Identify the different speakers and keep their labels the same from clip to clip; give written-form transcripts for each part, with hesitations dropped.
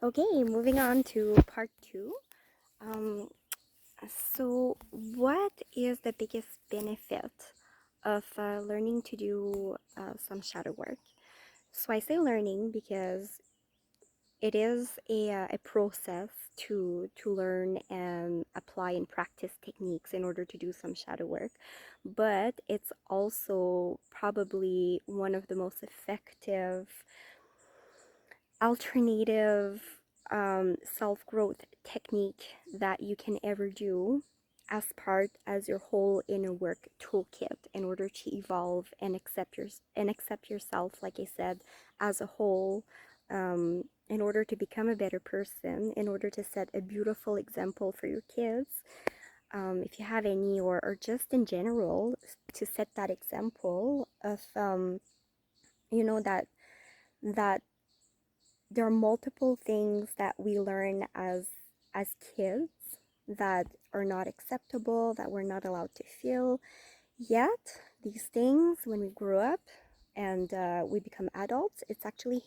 Speaker 1: Okay, moving on to part two. Um, so, what is the biggest benefit of learning to do some shadow work? So, I say learning because it is a process to learn and apply and practice techniques in order to do some shadow work, but it's also probably one of the most effective alternative self-growth technique that you can ever do as part as your whole inner work toolkit in order to evolve and accept yourself, like I said, as a whole, in order to become a better person, in order to set a beautiful example for your kids, if you have any, or just in general to set that example of that that there are multiple things that we learn as kids that are not acceptable, that we're not allowed to feel. Yet these things, when we grow up and we become adults, it's actually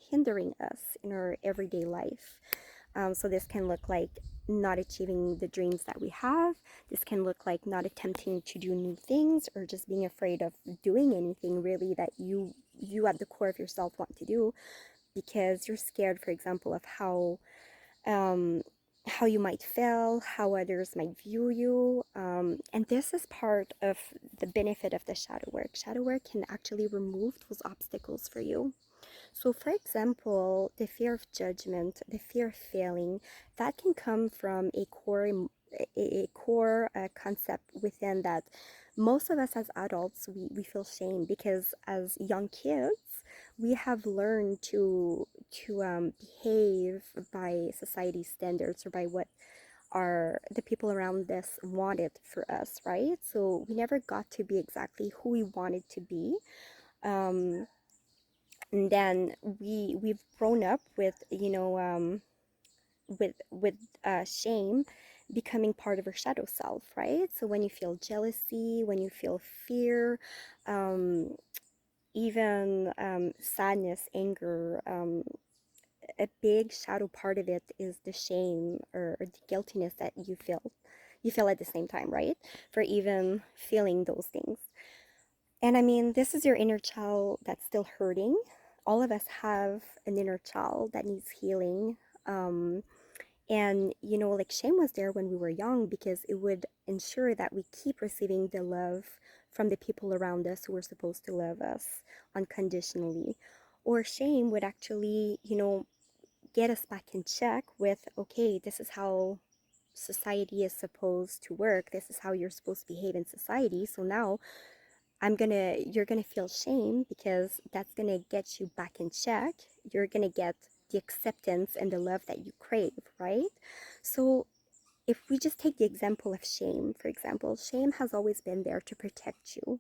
Speaker 1: hindering us in our everyday life. So this can look like not achieving the dreams that we have. This can look like not attempting to do new things, or just being afraid of doing anything really that you at the core of yourself want to do, because you're scared, for example, of um, how you might fail, how others might view you. And this is part of the benefit of the shadow work. Shadow work can actually remove those obstacles for you. So, for example, the fear of judgment, the fear of failing, that can come from a core concept within that. Most of us as adults, we feel shame because as young kids, we have learned to behave by society standards, or by what are the people around us wanted for us, right? So we never got to be exactly who we wanted to be. Um, and then we've grown up with shame becoming part of our shadow self, right? So when you feel jealousy, when you feel fear, um, even sadness, anger, a big shadow part of it is the shame, or the guiltiness that you feel at the same time, right? For even feeling those things. And I mean, this is your inner child that's still hurting. All of us have an inner child that needs healing. Um, and, like, shame was there when we were young because it would ensure that we keep receiving the love from the people around us who were supposed to love us unconditionally. Or shame would actually, get us back in check with, okay, this is how society is supposed to work. This is how you're supposed to behave in society. So now you're gonna feel shame because that's gonna get you back in check. You're gonna get the acceptance and the love that you crave, right? So if we just take the example of shame, for example, shame has always been there to protect you.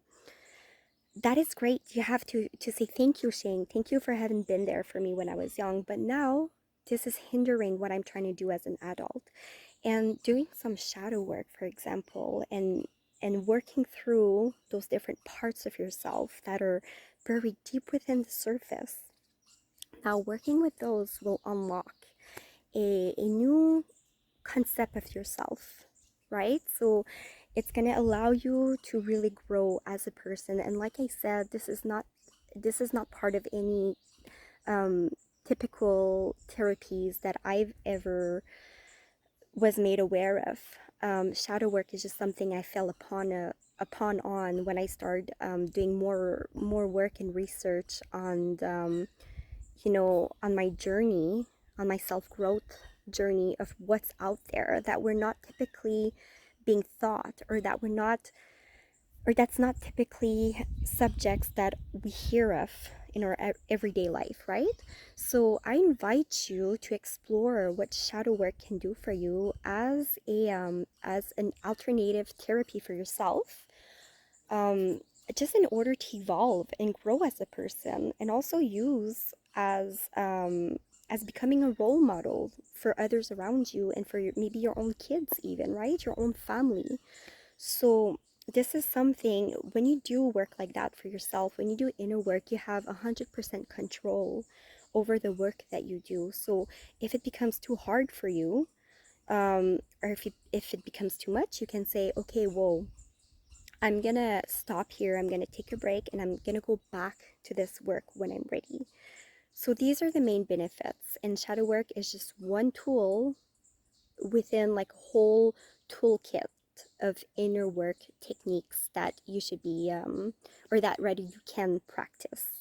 Speaker 1: That is great. You have to say thank you, shame. Thank you for having been there for me when I was young. But now this is hindering what I'm trying to do as an adult. And doing some shadow work, for example, and working through those different parts of yourself that are very deep within the surface. Now, working with those will unlock a new concept of yourself, right? So it's going to allow you to really grow as a person. And like I said, this is not part of any um, typical therapies that I've ever was made aware of. Shadow work is just something I fell upon on when I started doing more work and research on my journey, on my self growth journey of what's out there that we're not typically being thought, or that's not typically subjects that we hear of in our everyday life, right? So I invite you to explore what shadow work can do for you as an alternative therapy for yourself, um, just in order to evolve and grow as a person, and also use as becoming a role model for others around you, and for maybe your own kids, even, right? Your own family. So this is something, when you do work like that for yourself, when you do inner work, you have 100% control over the work that you do. So if it becomes too hard for you, or if it becomes too much, you can say, okay, whoa, I'm gonna stop here, I'm gonna take a break, and I'm gonna go back to this work when I'm ready. So these are the main benefits, and shadow work is just one tool within like a whole toolkit of inner work techniques that you should be or that rather you can practice.